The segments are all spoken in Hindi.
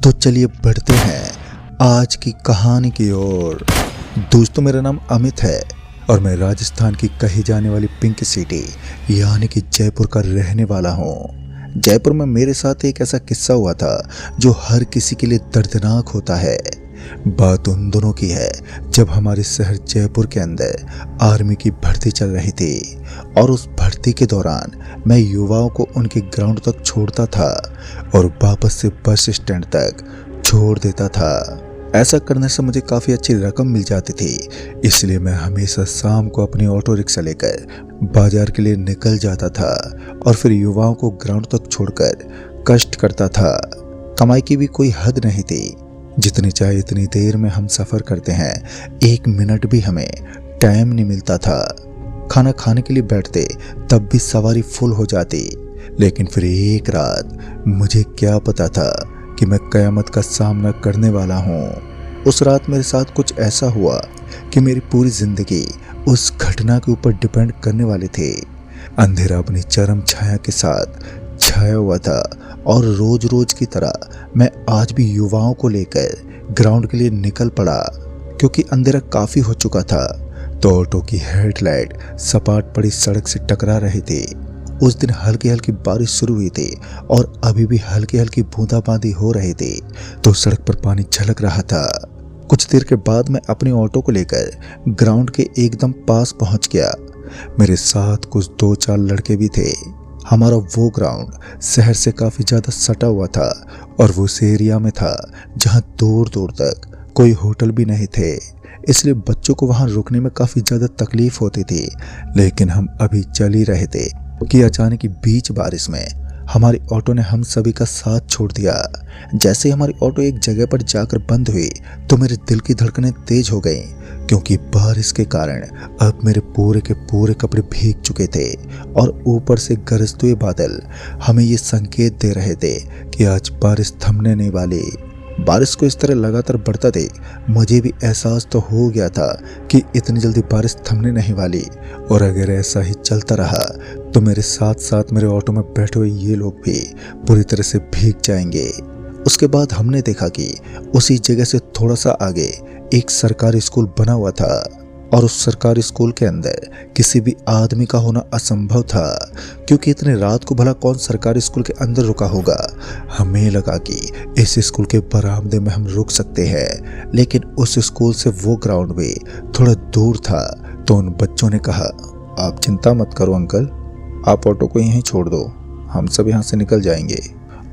तो चलिए बढ़ते हैं आज की कहानी की ओर। दोस्तों, मेरा नाम अमित है और मैं राजस्थान की कही जाने वाली पिंक सिटी यानी कि जयपुर का रहने वाला हूँ। जयपुर में मेरे साथ एक ऐसा किस्सा हुआ था जो हर किसी के लिए दर्दनाक होता है। बात उन दोनों की है जब हमारे शहर जयपुर के अंदर आर्मी की भर्ती चल रही थी और उस भर्ती के दौरान मैं युवाओं को उनके ग्राउंड तक छोड़ता था और वापस से बस स्टैंड तक छोड़ देता था। ऐसा करने से मुझे काफ़ी अच्छी रकम मिल जाती थी, इसलिए मैं हमेशा शाम को अपनी ऑटो रिक्शा लेकर बाजार के लिए निकल जाता था और फिर युवाओं को ग्राउंड तक छोड़कर कष्ट करता था। कमाई की भी कोई हद नहीं थी, जितनी चाहे इतनी देर में हम सफ़र करते हैं, 1 मिनट भी हमें टाइम नहीं मिलता था। खाना खाने के लिए बैठते तब भी सवारी फुल हो जाती। लेकिन फिर एक रात मुझे क्या पता था कि मैं कयामत का सामना करने वाला हूँ। उस रात मेरे साथ कुछ ऐसा हुआ कि मेरी पूरी जिंदगी उस घटना के ऊपर डिपेंड करने वाली थी। अंधेरा अपनी चरम छाया के साथ छाया हुआ था और रोज रोज की तरह मैं आज भी युवाओं को लेकर ग्राउंड के लिए निकल पड़ा। क्योंकि अंधेरा काफ़ी हो चुका था तो ऑटो की हेडलाइट सपाट पड़ी सड़क से टकरा रही थी। उस दिन हल्की हल्की बारिश शुरू हुई थी और अभी भी हल्की हल्की बूंदाबांदी हो रही थी, तो सड़क पर पानी झलक रहा था। कुछ देर के बाद मैं अपनी ऑटो को लेकर ग्राउंड के एकदम पास पहुंच गया। मेरे साथ कुछ 2-4 लड़के भी थे। हमारा वो ग्राउंड शहर से काफ़ी ज़्यादा सटा हुआ था और वो उस एरिया में था जहाँ दूर दूर तक कोई होटल भी नहीं थे, इसलिए बच्चों को वहाँ रुकने में काफ़ी ज़्यादा तकलीफ होती थी। लेकिन हम अभी चल ही रहे थे कि अचानक ही बीच बारिश में हमारी ऑटो ने हम सभी का साथ छोड़ दिया। जैसे ही हमारी ऑटो एक जगह पर जाकर बंद हुई तो मेरे दिल की धड़कनें तेज हो गईं, क्योंकि बारिश के कारण अब मेरे पूरे के पूरे कपड़े भीग चुके थे और ऊपर से गरजते हुए बादल हमें ये संकेत दे रहे थे कि आज बारिश थमने नहीं वाली। बारिश को इस तरह लगातार बढ़ता देख मुझे भी एहसास तो हो गया था कि इतनी जल्दी बारिश थमने नहीं वाली और अगर ऐसा ही चलता रहा तो मेरे साथ साथ मेरे ऑटो में बैठे हुए ये लोग भी पूरी तरह से भीग जाएंगे। उसके बाद हमने देखा कि उसी जगह से थोड़ा सा आगे एक सरकारी स्कूल बना हुआ था और उस सरकारी स्कूल के अंदर किसी भी आदमी का होना असंभव था, क्योंकि इतने रात को भला कौन सरकारी स्कूल के अंदर रुका होगा। हमें लगा कि इस स्कूल के बरामदे में हम रुक सकते हैं, लेकिन उस स्कूल से वो ग्राउंड भी थोड़ा दूर था। तो उन बच्चों ने कहा, आप चिंता मत करो अंकल, आप ऑटो को यहीं छोड़ दो, हम सब यहाँ से निकल जाएंगे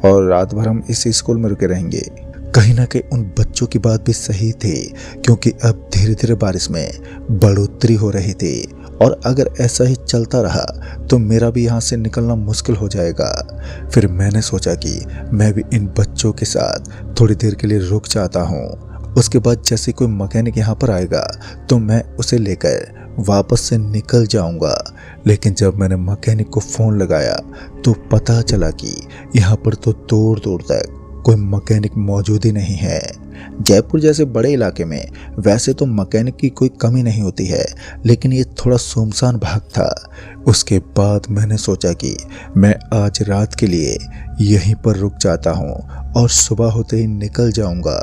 और रात भर हम इस स्कूल में रुके रहेंगे। कहीं ना कहीं उन बच्चों की बात भी सही थी, क्योंकि अब धीरे धीरे बारिश में बढ़ोतरी हो रही थी और अगर ऐसा ही चलता रहा तो मेरा भी यहाँ से निकलना मुश्किल हो जाएगा। फिर मैंने सोचा कि मैं भी इन बच्चों के साथ थोड़ी देर के लिए रुक जाता हूँ। उसके बाद जैसे कोई मैकेनिक यहाँ पर आएगा तो मैं उसे लेकर वापस से निकल जाऊंगा। लेकिन जब मैंने मैकेनिक को फ़ोन लगाया तो पता चला कि यहाँ पर तो दूर दूर तक कोई मैकेनिक मौजूद ही नहीं है। जयपुर जैसे बड़े इलाके में वैसे तो मैकेनिक की कोई कमी नहीं होती है, लेकिन ये थोड़ा सुनसान भाग था। उसके बाद मैंने सोचा कि मैं आज रात के लिए यहीं पर रुक जाता हूँ और सुबह होते ही निकल जाऊँगा।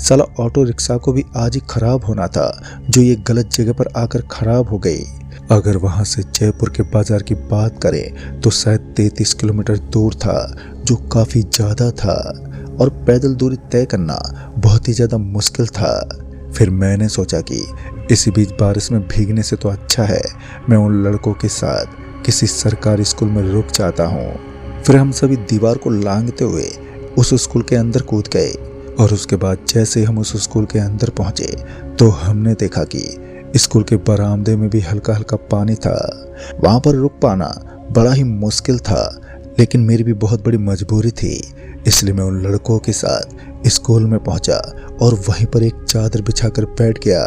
साला ऑटो रिक्शा को भी आज ही खराब होना था, जो ये गलत जगह पर आकर खराब हो गई। अगर वहाँ से जयपुर के बाजार की बात करें तो शायद 33 किलोमीटर दूर था, जो काफ़ी ज़्यादा था और पैदल दूरी तय करना बहुत ही ज़्यादा मुश्किल था। फिर मैंने सोचा कि इसी बीच बारिश में भीगने से तो अच्छा है मैं उन लड़कों के साथ किसी सरकारी स्कूल में रुक जाता हूँ। फिर हम सभी दीवार को लांघते हुए उस स्कूल के अंदर कूद गए और उसके बाद जैसे हम उस स्कूल के अंदर पहुँचे तो हमने देखा कि स्कूल के बरामदे में भी हल्का हल्का पानी था। वहाँ पर रुक पाना बड़ा ही मुश्किल था, लेकिन मेरी भी बहुत बड़ी मजबूरी थी, इसलिए मैं उन लड़कों के साथ स्कूल में पहुंचा और वहीं पर एक चादर बिछाकर बैठ गया।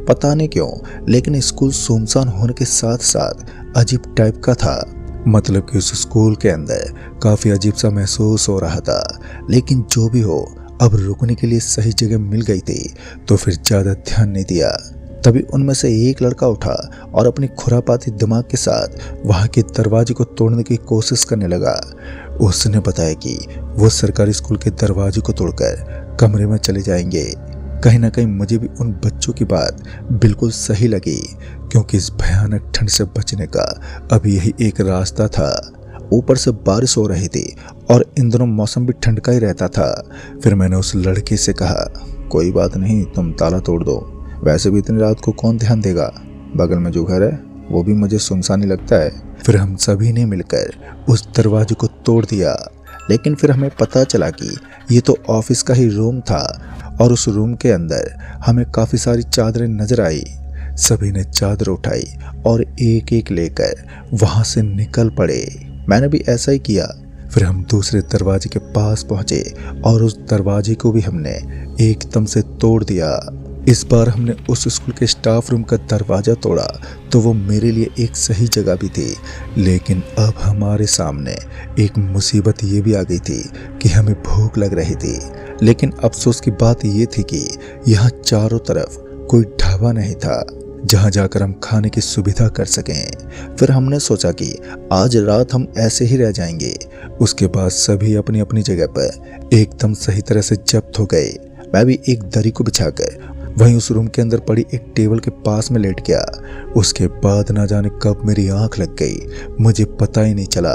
पता नहीं क्यों, लेकिन स्कूल सुनसान होने के साथ साथ अजीब टाइप का था। मतलब कि उस स्कूल के अंदर काफ़ी अजीब सा महसूस हो रहा था। लेकिन जो भी हो, अब रुकने के लिए सही जगह मिल गई थी तो फिर ज़्यादा ध्यान नहीं दिया। तभी उनमें से एक लड़का उठा और अपनी खुरापाती दिमाग के साथ वहाँ के दरवाजे को तोड़ने की कोशिश करने लगा। उसने बताया कि वो सरकारी स्कूल के दरवाजे को तोड़कर कमरे में चले जाएंगे। कहीं ना कहीं मुझे भी उन बच्चों की बात बिल्कुल सही लगी, क्योंकि इस भयानक ठंड से बचने का अब यही एक रास्ता था। ऊपर से बारिश हो रही थी और इन दोनों मौसम भी ठंड का ही रहता था। फिर मैंने उस लड़के से कहा, कोई बात नहीं, तुम ताला तोड़ दो, वैसे भी इतनी रात को कौन ध्यान देगा, बगल में जो घर है वो भी मुझे सुनसान ही लगता है। फिर हम सभी ने मिलकर उस दरवाजे को तोड़ दिया, लेकिन फिर हमें पता चला कि ये तो ऑफिस का ही रूम था और उस रूम के अंदर हमें काफ़ी सारी चादरें नजर आई। सभी ने चादर उठाई और एक एक लेकर वहाँ से निकल पड़े। मैंने भी ऐसा ही किया। फिर हम दूसरे दरवाजे के पास पहुँचे और उस दरवाजे को भी हमने एकदम से तोड़ दिया। इस बार हमने उस स्कूल के स्टाफ रूम का दरवाज़ा तोड़ा तो वो मेरे लिए एक सही जगह भी थी, लेकिन अब हमारे सामने एक मुसीबत ये भी आ गई थी कि हमें भूख लग रही थी। लेकिन अफसोस की बात ये थी कि यहाँ चारों तरफ कोई ढाबा नहीं था जहाँ जाकर हम खाने की सुविधा कर सकें। फिर हमने सोचा कि आज रात हम ऐसे ही रह जाएंगे। उसके बाद सभी अपनी अपनी जगह पर एकदम सही तरह से जब्त हो गए। मैं भी एक दरी को बिछाकर वहीं उस रूम के अंदर पड़ी एक टेबल के पास में लेट गया। उसके बाद ना जाने कब मेरी आंख लग गई, मुझे पता ही नहीं चला।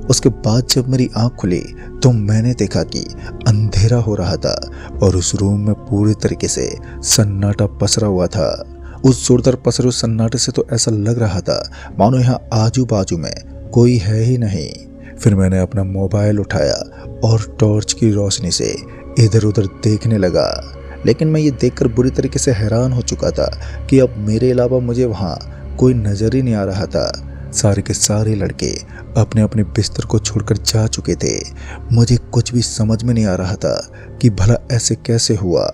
उसके बाद जब मेरी आंख खुली तो मैंने देखा कि अंधेरा हो रहा था और उस रूम में पूरी तरीके से सन्नाटा पसरा हुआ था। उस जोरदार पसरे हुए सन्नाटे से तो ऐसा लग रहा था मानो यहाँ आजू बाजू में कोई है ही नहीं। फिर मैंने अपना मोबाइल उठाया और टॉर्च की रोशनी से इधर उधर देखने लगा, लेकिन मैं ये देखकर बुरी तरीके से हैरान हो चुका था कि अब मेरे अलावा मुझे वहाँ कोई नज़र ही नहीं आ रहा था। सारे के सारे लड़के अपने अपने बिस्तर को छोड़कर जा चुके थे। मुझे कुछ भी समझ में नहीं आ रहा था कि भला ऐसे कैसे हुआ।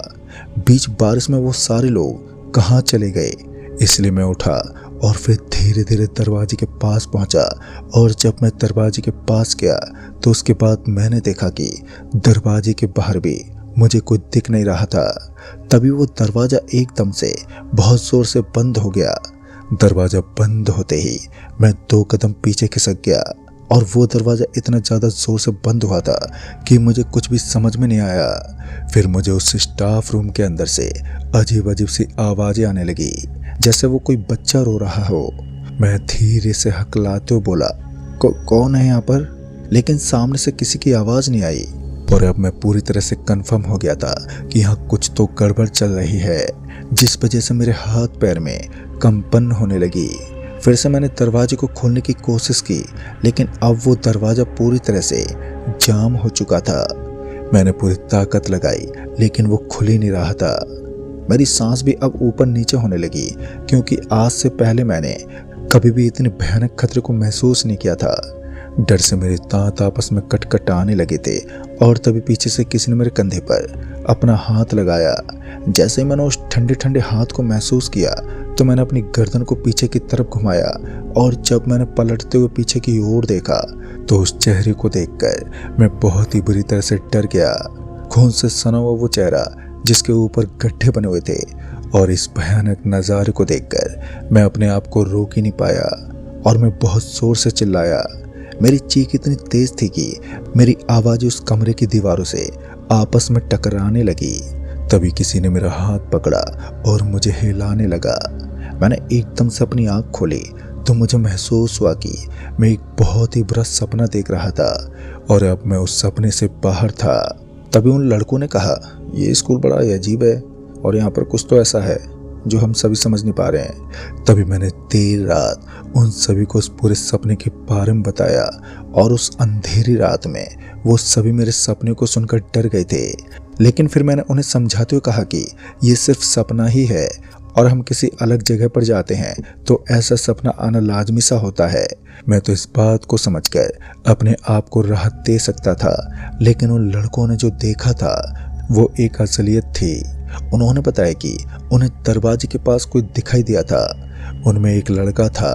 बीच बारिश में वो सारे लोग कहाँ चले गए। इसलिए मैं उठा और फिर धीरे धीरे दरवाजे के पास पहुंचा, और जब मैं दरवाजे के पास गया तो उसके बाद मैंने देखा कि दरवाजे के बाहर भी मुझे कोई दिख नहीं रहा था। तभी वो दरवाज़ा एकदम से बहुत ज़ोर से बंद हो गया। दरवाज़ा बंद होते ही मैं 2 कदम पीछे खिसक गया और वो दरवाज़ा इतना ज़्यादा ज़ोर से बंद हुआ था कि मुझे कुछ भी समझ में नहीं आया। फिर मुझे उस स्टाफ रूम के अंदर से अजीब अजीब सी आवाज़ें आने लगी, जैसे वो कोई बच्चा रो रहा हो। मैं धीरे से हकलाते हुए बोला, कौन है यहाँ पर? लेकिन सामने से किसी की आवाज़ नहीं आई और अब मैं पूरी तरह से कंफर्म हो गया था कि यहाँ कुछ तो गड़बड़ चल रही है, जिस वजह से मेरे हाथ पैर में कंपन होने लगी। फिर से मैंने दरवाजे को खोलने की कोशिश की, लेकिन अब वो दरवाज़ा पूरी तरह से जाम हो चुका था। मैंने पूरी ताकत लगाई लेकिन वो खुल ही नहीं रहा था। मेरी सांस भी अब ऊपर नीचे होने लगी, क्योंकि आज से पहले मैंने कभी भी इतने भयानक खतरे को महसूस नहीं किया था। डर से मेरे दांत आपस में कटकटाने लगे थे और तभी पीछे से किसी ने मेरे कंधे पर अपना हाथ लगाया। जैसे ही मैंने उस ठंडे ठंडे हाथ को महसूस किया तो मैंने अपनी गर्दन को पीछे की तरफ घुमाया, और जब मैंने पलटते हुए पीछे की ओर देखा तो उस चेहरे को देखकर मैं बहुत ही बुरी तरह से डर गया। खून से सना हुआ वो चेहरा जिसके ऊपर गड्ढे बने हुए थे, और इस भयानक नज़ारे को देखकर मैं अपने आप को रोक ही नहीं पाया और मैं बहुत जोर से चिल्लाया। मेरी चीख इतनी तेज थी कि मेरी आवाज़ उस कमरे की दीवारों से आपस में टकराने लगी। तभी किसी ने मेरा हाथ पकड़ा और मुझे हिलाने लगा। मैंने एकदम से अपनी आँख खोली तो मुझे महसूस हुआ कि मैं एक बहुत ही बुरा सपना देख रहा था और अब मैं उस सपने से बाहर था। तभी उन लड़कों ने कहा, ये स्कूल बड़ा अजीब है और यहाँ पर कुछ तो ऐसा है जो हम सभी समझ नहीं पा रहे हैं। तभी मैंने देर रात उन सभी को उस पूरे सपने के बारे में बताया, और उस अंधेरी रात में वो सभी मेरे सपने को सुनकर डर गए थे। लेकिन फिर मैंने उन्हें समझाते हुए कहा कि ये सिर्फ सपना ही है और हम किसी अलग जगह पर जाते हैं तो ऐसा सपना आना लाजमी सा होता है। मैं तो इस बात को समझकर अपने आप को राहत दे सकता था, लेकिन उन लड़कों ने जो देखा था वो एक असलियत थी। उन्होंने बताया कि उन्हें दरवाजे के पास कोई दिखाई दिया था। उनमें एक लड़का था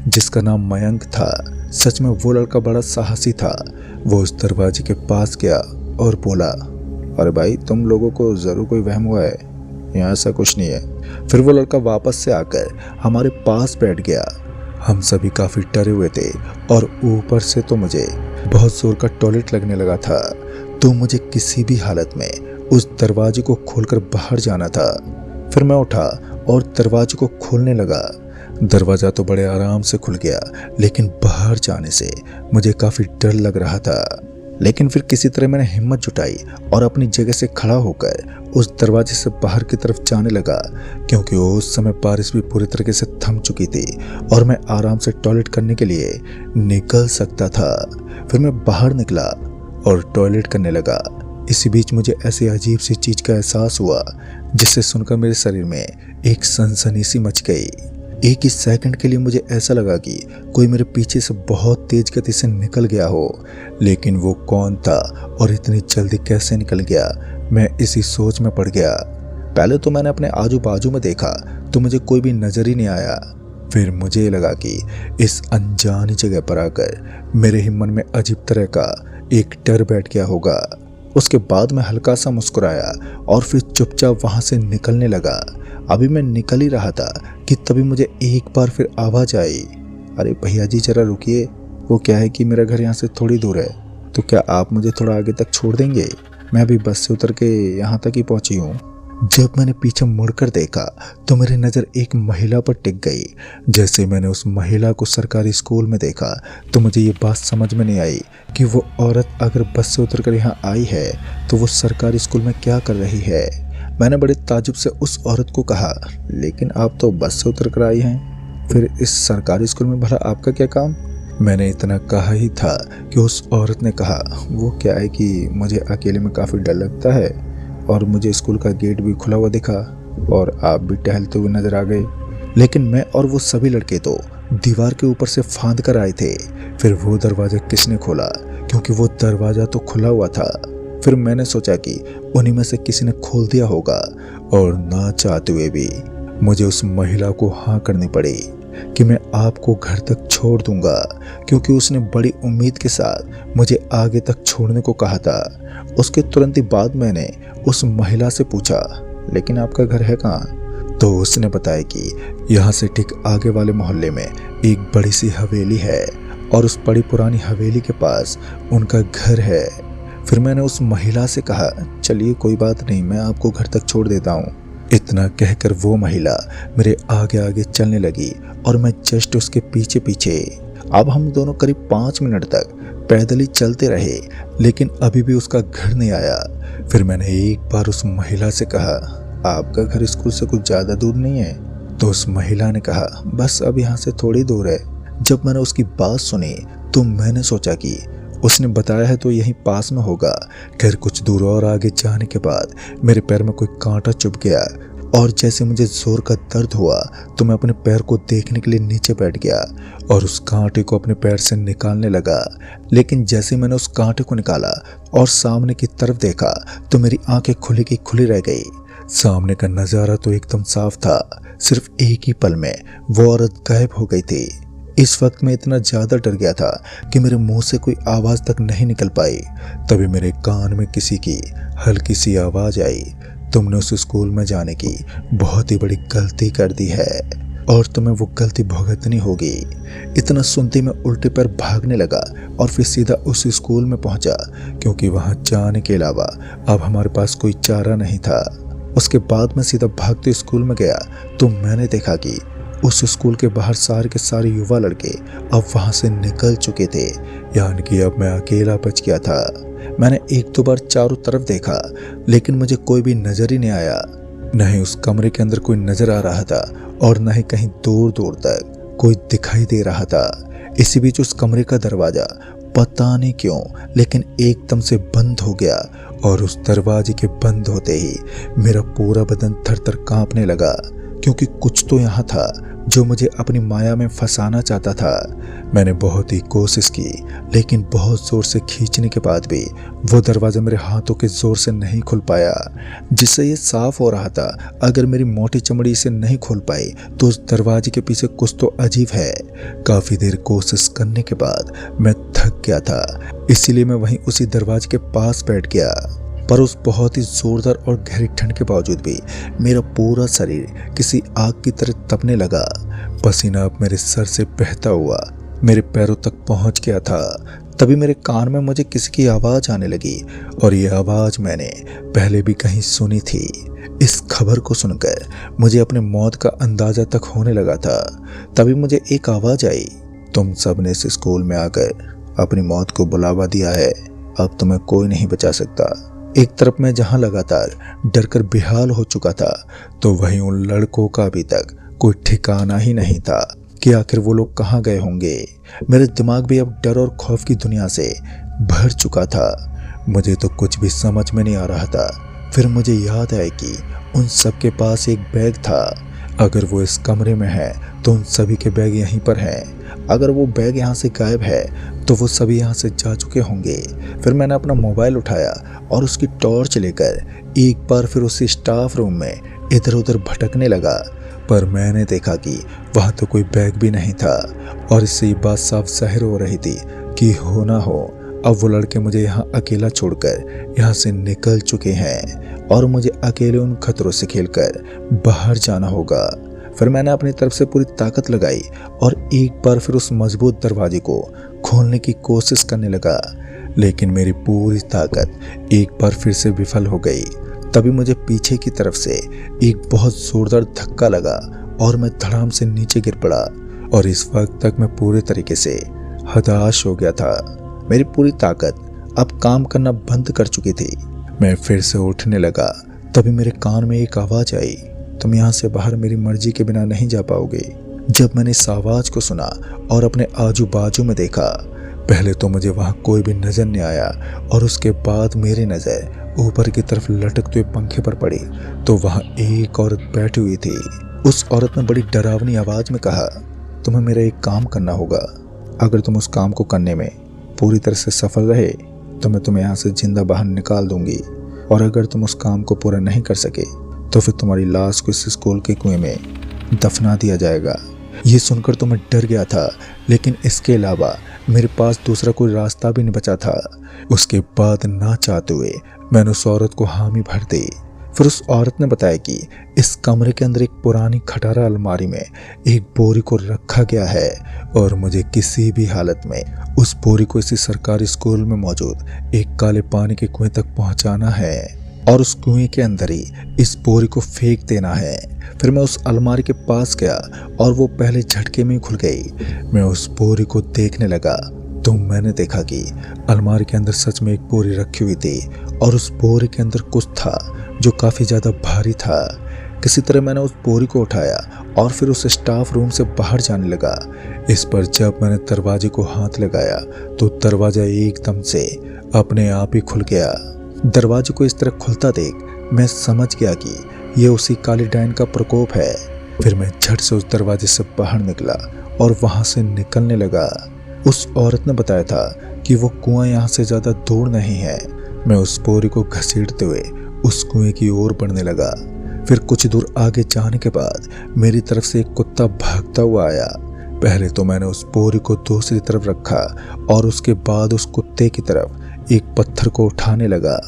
जिसका नाम मयंक था। सच में वो लड़का बड़ा साहसी था। वो उस दरवाजे के पास गया और बोला, अरे भाई, तुम लोगों को ज़रूर कोई वहम हुआ है, यहाँ ऐसा कुछ नहीं है। फिर वो लड़का वापस से आकर हमारे पास बैठ गया। हम सभी काफ़ी डरे हुए थे और ऊपर से तो मुझे बहुत जोर का टॉयलेट लगने लगा था, तो मुझे किसी भी हालत में उस दरवाजे को खोलकर बाहर जाना था। फिर मैं उठा और दरवाजे को खोलने लगा। दरवाजा तो बड़े आराम से खुल गया, लेकिन बाहर जाने से मुझे काफी डर लग रहा था। लेकिन फिर किसी तरह मैंने हिम्मत जुटाई और अपनी जगह से खड़ा होकर उस दरवाजे से बाहर की तरफ जाने लगा, क्योंकि उस समय बारिश भी पूरी तरीके से थम चुकी थी और मैं आराम से टॉयलेट करने के लिए निकल सकता था। फिर मैं बाहर निकला और टॉयलेट करने लगा। इसी बीच मुझे ऐसी अजीब सी चीज का एहसास हुआ, जिसे सुनकर मेरे शरीर में एक सनसनी सी मच गई। एक ही सेकंड के लिए मुझे ऐसा लगा कि कोई मेरे पीछे से बहुत तेज गति से निकल गया हो, लेकिन वो कौन था और इतनी जल्दी कैसे निकल गया, मैं इसी सोच में पड़ गया। पहले तो मैंने अपने आजू बाजू में देखा तो मुझे कोई भी नजर ही नहीं आया। फिर मुझे लगा कि इस अनजानी जगह पर आकर मेरे ही मन में अजीब तरह का एक डर बैठ गया होगा। उसके बाद मैं हल्का सा मुस्कुराया और फिर चुपचाप वहां से निकलने लगा। अभी मैं निकल ही रहा था कि तभी मुझे एक बार फिर आवाज आई, अरे भैया जी जरा रुकिए, वो क्या है कि मेरा घर यहाँ से थोड़ी दूर है, तो क्या आप मुझे थोड़ा आगे तक छोड़ देंगे? मैं अभी बस से उतर के यहाँ तक ही पहुंची हूँ। जब मैंने पीछे मुड़कर देखा तो मेरी नज़र एक महिला पर टिक गई। जैसे मैंने उस महिला को सरकारी स्कूल में देखा तो मुझे ये बात समझ में नहीं आई कि वो औरत अगर बस से उतरकर यहाँ आई है तो वो सरकारी स्कूल में क्या कर रही है। मैंने बड़े ताज्जुब से उस औरत को कहा, लेकिन आप तो बस से उतर कर आई हैं, फिर इस सरकारी स्कूल में भला आपका क्या काम? मैंने इतना कहा ही था कि उस औरत ने कहा, वो क्या है कि मुझे अकेले में काफ़ी डर लगता है और मुझे स्कूल का गेट भी खुला हुआ दिखा और आप भी टहलते हुए नजर आ गए, लेकिन मैं और वो सभी लड़के तो दीवार के ऊपर से फांद कर आए थे। फिर वो दरवाज़ा किसने खोला, क्योंकि वो दरवाज़ा तो खुला हुआ था। फिर मैंने सोचा कि उन्हीं में से किसी ने खोल दिया होगा और ना चाहते हुए भी मुझे उस महिला को हाँ करनी पड़ी कि मैं आपको घर तक छोड़ दूंगा, क्योंकि उसने बड़ी उम्मीद के साथ मुझे आगे तक छोड़ने को कहा था। उसके तुरंत ही बाद मैंने उस महिला से पूछा, लेकिन आपका घर है कहाँ? तो उसने बताया कि यहाँ से ठीक आगे वाले मोहल्ले में एक बड़ी सी हवेली है और उस बड़ी पुरानी हवेली के पास उनका घर है। फिर मैंने उस महिला से कहा, चलिए कोई बात नहीं, मैं आपको घर तक छोड़ देता हूँ। इतना कहकर वो महिला मेरे आगे आगे चलने लगी और मैं जस्ट उसके पीछे पीछे। अब हम दोनों करीब 5 मिनट तक पैदल ही चलते रहे, लेकिन अभी भी उसका घर नहीं आया। फिर मैंने एक बार उस महिला से कहा, आपका घर स्कूल से कुछ ज़्यादा दूर नहीं है? तो उस महिला ने कहा, बस अब यहाँ से थोड़ी दूर है। जब मैंने उसकी बात सुनी तो मैंने सोचा कि उसने बताया है तो यहीं पास में होगा। खैर कुछ दूर और आगे जाने के बाद मेरे पैर में कोई कांटा चुभ गया और जैसे मुझे जोर का दर्द हुआ तो मैं अपने पैर को देखने के लिए नीचे बैठ गया और उस कांटे को अपने पैर से निकालने लगा। लेकिन जैसे मैंने उस कांटे को निकाला और सामने की तरफ देखा तो मेरी आंखें खुली की खुली रह गई। सामने का नज़ारा तो एकदम साफ था, सिर्फ एक ही पल में वो औरत गायब हो गई थी। इस वक्त मैं इतना ज़्यादा डर गया था कि मेरे मुंह से कोई आवाज़ तक नहीं निकल पाई। तभी मेरे कान में किसी की हल्की सी आवाज़ आई, तुमने उस स्कूल में जाने की बहुत ही बड़ी गलती कर दी है और तुम्हें वो गलती भुगतनी होगी। इतना सुनते मैं उल्टे पैर भागने लगा और फिर सीधा उस स्कूल में पहुंचा, क्योंकि वहां जाने के अलावा अब हमारे पास कोई चारा नहीं था। उसके बाद मैं सीधा भागते स्कूल में गया तो मैंने देखा कि उस स्कूल के बाहर सारे के सारे युवा लड़के अब वहां से निकल चुके थे, यानी कि अब मैं अकेला बच गया था। मैंने 1-2 बार चारों तरफ देखा, लेकिन मुझे कोई भी नजर ही नहीं आया। न ही उस कमरे के अंदर कोई नजर आ रहा था और न ही कहीं दूर दूर तक कोई दिखाई दे रहा था। इसी बीच उस कमरे का दरवाजा पता नहीं क्यों लेकिन एकदम से बंद हो गया और उस दरवाजे के बंद होते ही मेरा पूरा बदन थर थर कांपने लगा, क्योंकि कुछ तो यहाँ था जो मुझे अपनी माया में फंसाना चाहता था। मैंने बहुत ही कोशिश की, लेकिन बहुत जोर से खींचने के बाद भी वो दरवाज़ा मेरे हाथों के जोर से नहीं खुल पाया, जिससे ये साफ हो रहा था अगर मेरी मोटी चमड़ी इसे नहीं खोल पाई तो उस दरवाजे के पीछे कुछ तो अजीब है। काफ़ी देर कोशिश करने के बाद मैं थक गया था, इसीलिए मैं वहीं उसी दरवाजे के पास बैठ गया। पर उस बहुत ही जोरदार और गहरी ठंड के बावजूद भी मेरा पूरा शरीर किसी आग की तरह तपने लगा। पसीना अब मेरे सर से बहता हुआ मेरे पैरों तक पहुंच गया था। तभी मेरे कान में मुझे किसी की आवाज़ आने लगी और ये आवाज़ मैंने पहले भी कहीं सुनी थी। इस खबर को सुनकर मुझे अपने मौत का अंदाज़ा तक होने लगा था। तभी मुझे एक आवाज़ आई, तुम सब ने इस स्कूल में आकर अपनी मौत को बुलावा दिया है, अब तुम्हें कोई नहीं बचा सकता। एक तरफ मैं जहां लगातार डर कर बेहाल हो चुका था, तो वहीं उन लड़कों का अभी तक कोई ठिकाना ही नहीं था कि आखिर वो लोग कहाँ गए होंगे। मेरे दिमाग भी अब डर और खौफ की दुनिया से भर चुका था। मुझे तो कुछ भी समझ में नहीं आ रहा था। फिर मुझे याद आया कि उन सब के पास एक बैग था। अगर वो इस कमरे में है तो उन सभी के बैग यहीं पर हैं। अगर वो बैग यहाँ से गायब है तो वो सभी यहाँ से जा चुके होंगे। फिर मैंने अपना मोबाइल उठाया और उसकी टॉर्च लेकर एक बार फिर उसी स्टाफ रूम में इधर उधर भटकने लगा, पर मैंने देखा कि वहाँ तो कोई बैग भी नहीं था। और इससे ये बात साफ जाहिर हो रही थी कि हो ना हो अब वो लड़के मुझे यहाँ अकेला छोड़कर यहाँ से निकल चुके हैं और मुझे अकेले उन खतरों से खेलकर बाहर जाना होगा। फिर मैंने अपनी तरफ से पूरी ताकत लगाई और एक बार फिर उस मजबूत दरवाजे को खोलने की कोशिश करने लगा, लेकिन मेरी पूरी ताकत एक बार फिर से विफल हो गई। तभी मुझे पीछे की तरफ से एक बहुत जोरदार धक्का लगा और मैं धड़ाम से नीचे गिर पड़ा। और इस वक्त तक मैं पूरे तरीके से हताश हो गया था। मेरी पूरी ताकत अब काम करना बंद कर चुकी थी। मैं फिर से उठने लगा। तभी मेरे कान में एक आवाज़ आई, तुम यहाँ से बाहर मेरी मर्जी के बिना नहीं जा पाओगे। जब मैंने इस आवाज़ को सुना और अपने आजू बाजू में देखा, पहले तो मुझे वहाँ कोई भी नज़र नहीं आया और उसके बाद मेरी नज़र ऊपर की तरफ लटकते हुए पंखे पर पड़ी तो वहाँ एक औरत बैठी हुई थी। उस औरत ने बड़ी डरावनी आवाज़ में कहा, तुम्हें मेरा एक काम करना होगा। अगर तुम उस काम को करने में पूरी तरह से सफल रहे तो मैं तुम्हें यहाँ से जिंदा बाहर निकाल दूंगी, और अगर तुम उस काम को पूरा नहीं कर सके तो फिर तुम्हारी लाश को इस स्कूल के कुएं में दफना दिया जाएगा। ये सुनकर तो मैं डर गया था, लेकिन इसके अलावा मेरे पास दूसरा कोई रास्ता भी नहीं बचा था। उसके बाद ना चाहते हुए मैंने उस औरत को हामी भर दी। फिर उस औरत ने बताया कि इस कमरे के अंदर एक पुरानी खटारा अलमारी में एक बोरी को रखा गया है और मुझे किसी भी हालत में उस बोरी को इसी सरकारी स्कूल में मौजूद एक काले पानी के कुएं तक पहुंचाना है और उस कुएं के अंदर ही इस बोरी को फेंक देना है। फिर मैं उस अलमारी के पास गया और वो पहले झटके में ही खुल गई। मैं उस बोरी को देखने लगा तो मैंने देखा कि अलमारी के अंदर सच में एक बोरी रखी हुई थी और उस बोरी के अंदर कुछ था जो काफ़ी ज़्यादा भारी था। किसी तरह मैंने उस बोरी को उठाया और फिर उस स्टाफ रूम से बाहर जाने लगा। इस पर जब मैंने दरवाजे को हाथ लगाया तो दरवाज़ा एकदम से अपने आप ही खुल गया। दरवाजे को इस तरह खुलता देख मैं समझ गया कि यह उसी काली डायन का प्रकोप है। फिर मैं झट से उस दरवाजे से बाहर निकला और वहां से निकलने लगा। उस औरत ने बताया था कि वो कुआं यहाँ से ज़्यादा दूर नहीं है। मैं उस बोरी को घसीटते हुए उस कुएं की ओर बढ़ने लगा। फिर कुछ दूर आगे जाने के बाद मेरी तरफ से एक कुत्ता भागता हुआ आया। पहले तो मैंने उस बोरी को दूसरी तरफ रखा और उसके बाद उस कुत्ते की तरफ एक पत्थर को उठाने लगा,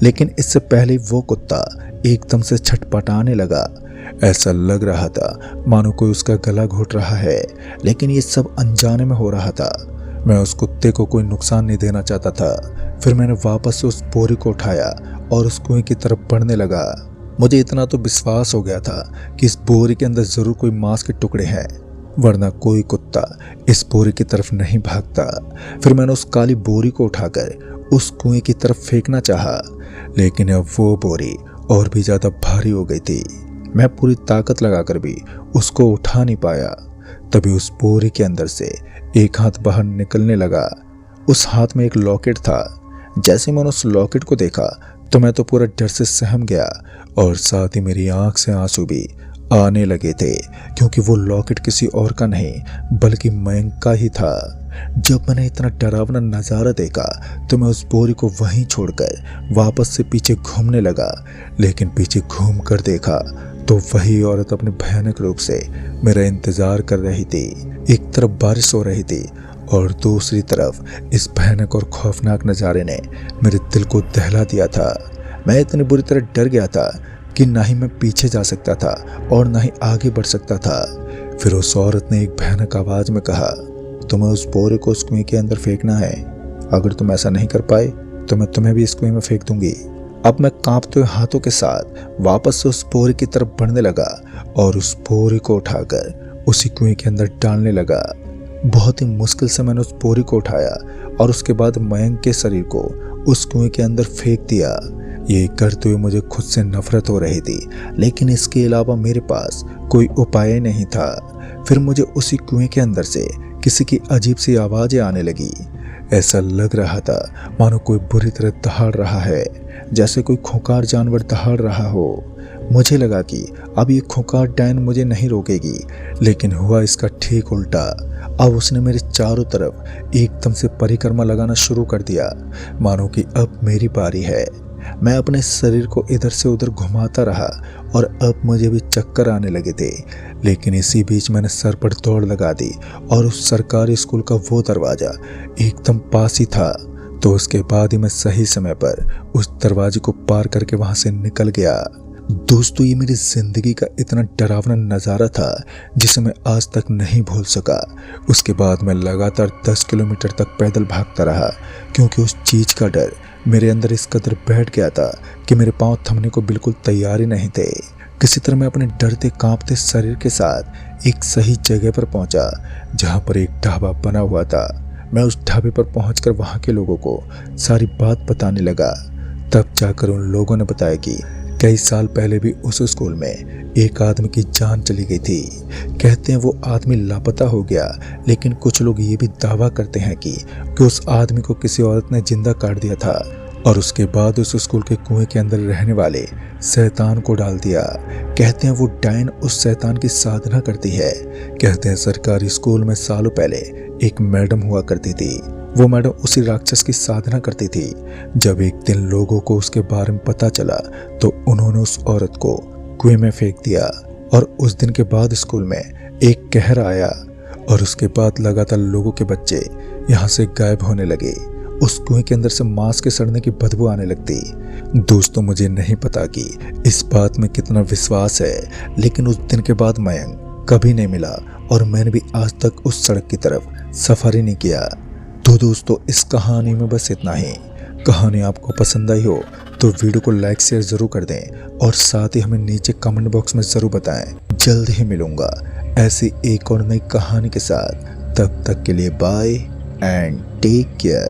लेकिन इससे पहले वो कुत्ता एकदम से छटपटाने लगा। ऐसा लग रहा था मानो कोई उसका गला घोट रहा है, लेकिन ये सब अनजाने में हो रहा था। मैं उस कुत्ते को कोई नुकसान नहीं देना चाहता था। फिर मैंने वापस से उस बोरी को उठाया और उस कुएं की तरफ बढ़ने लगा। मुझे इतना तो विश्वास हो गया था कि इस बोरी के अंदर जरूर कोई मांस के टुकड़े हैं, वरना कोई कुत्ता इस बोरी की तरफ नहीं भागता। फिर मैंने उस काली बोरी को उठाकर उस कुएं की तरफ फेंकना चाहा, लेकिन अब वो बोरी और भी ज़्यादा भारी हो गई थी। मैं पूरी ताकत लगाकर भी उसको उठा नहीं पाया। तभी उस बोरी के अंदर से एक हाथ बाहर निकलने लगा। उस हाथ में एक लॉकेट था। जैसे मैंने उस लॉकेट को देखा तो मैं तो पूरा डर से सहम गया और साथ ही मेरी आंख से आंसू भी आने लगे थे, क्योंकि वो लॉकेट किसी और का नहीं बल्कि मयंक का ही था। जब मैंने इतना डरावना नज़ारा देखा तो मैं उस बोरी को वहीं छोड़कर वापस से पीछे घूमने लगा, लेकिन पीछे घूम कर देखा तो वही औरत अपने भयानक रूप से मेरा इंतजार कर रही थी। एक तरफ बारिश हो रही थी और दूसरी तरफ इस भयानक और खौफनाक नज़ारे ने मेरे दिल को दहला दिया था। मैं इतनी बुरी तरह डर गया था कि ना ही मैं पीछे जा सकता था और ना ही आगे बढ़ सकता था। फिर उस औरत ने एक भयानक आवाज़ में कहा, तुम्हें उस बोरे को उस कुएं के अंदर फेंकना है। अगर तुम ऐसा नहीं कर पाए तो मैं तुम्हें भी इस कुएं में फेंक दूंगी। अब मैं कांपते हुए हाथों के साथ वापस से उस बोरे की तरफ बढ़ने लगा और उस बोरे को उठाकर उसी कुएं के अंदर डालने लगा। बहुत ही मुश्किल से मैंने उस बोरे को उठाया और उसके बाद मयंक के शरीर को उस कुएं के अंदर फेंक दिया। ये करते हुए मुझे खुद से नफरत हो रही थी, लेकिन इसके अलावा मेरे पास कोई उपाय नहीं था। फिर मुझे उसी कुएं के अंदर से किसी की अजीब सी आवाजें आने लगी। ऐसा लग रहा था मानो कोई बुरी तरह दहाड़ रहा है, जैसे कोई खूंखार जानवर दहाड़ रहा हो। मुझे लगा कि अब ये खूंखार डायन मुझे नहीं रोकेगी, लेकिन हुआ इसका ठीक उल्टा। अब उसने मेरे चारों तरफ एकदम से परिक्रमा लगाना शुरू कर दिया, मानो कि अब मेरी बारी है। मैं अपने शरीर को इधर से उधर घुमाता रहा और अब मुझे भी चक्कर आने लगे थे। लेकिन इसी बीच मैंने सर पर दौड़ लगा दी और उस सरकारी स्कूल का वो दरवाज़ा एकदम पास ही था। तो उसके बाद ही मैं सही समय पर उस दरवाजे को पार करके वहाँ से निकल गया। दोस्तों, ये मेरी जिंदगी का इतना डरावना नज़ारा था जिसे मैं आज तक नहीं भूल सका। उसके बाद मैं लगातार 10 किलोमीटर तक पैदल भागता रहा, क्योंकि उस चीज़ का डर मेरे अंदर इस कदर बैठ गया था कि मेरे पांव थमने को बिल्कुल तैयार ही नहीं थे। किसी तरह मैं अपने डरते कांपते शरीर के साथ एक सही जगह पर पहुंचा, जहां पर एक ढाबा बना हुआ था। मैं उस ढाबे पर पहुंचकर वहां के लोगों को सारी बात बताने लगा। तब जाकर उन लोगों ने बताया कि कई साल पहले भी उस स्कूल में एक आदमी की जान चली गई थी। कहते हैं वो आदमी लापता हो गया, लेकिन कुछ लोग ये भी दावा करते हैं कि उस आदमी को किसी औरत ने जिंदा काट दिया था और उसके बाद उस स्कूल के कुएं के अंदर रहने वाले शैतान को डाल दिया। कहते हैं वो डायन उस शैतान की साधना करती है। कहते हैं सरकारी स्कूल में सालों पहले एक मैडम हुआ करती थी। वो मैडम उसी राक्षस की साधना करती थी। जब एक दिन लोगों को उसके बारे में पता चला तो उन्होंने उस औरत को कुएं में फेंक दिया और उस दिन के बाद स्कूल में एक कहर आया और उसके बाद लगातार लोगों के बच्चे यहाँ से गायब होने लगे। उस कुएं के अंदर से मांस के सड़ने की बदबू आने लगती। दोस्तों, मुझे नहीं पता कि इस बात में कितना विश्वास है, लेकिन उस दिन के बाद मयंक कभी नहीं मिला और मैंने भी आज तक उस सड़क की तरफ सफर ही नहीं किया। तो दोस्तों, इस कहानी में बस इतना ही। कहानी आपको पसंद आई हो तो वीडियो को लाइक शेयर जरूर कर दें और साथ ही हमें नीचे कमेंट बॉक्स में जरूर बताएं। जल्द ही मिलूंगा ऐसी एक और नई कहानी के साथ। तब तक के लिए बाय एंड टेक केयर।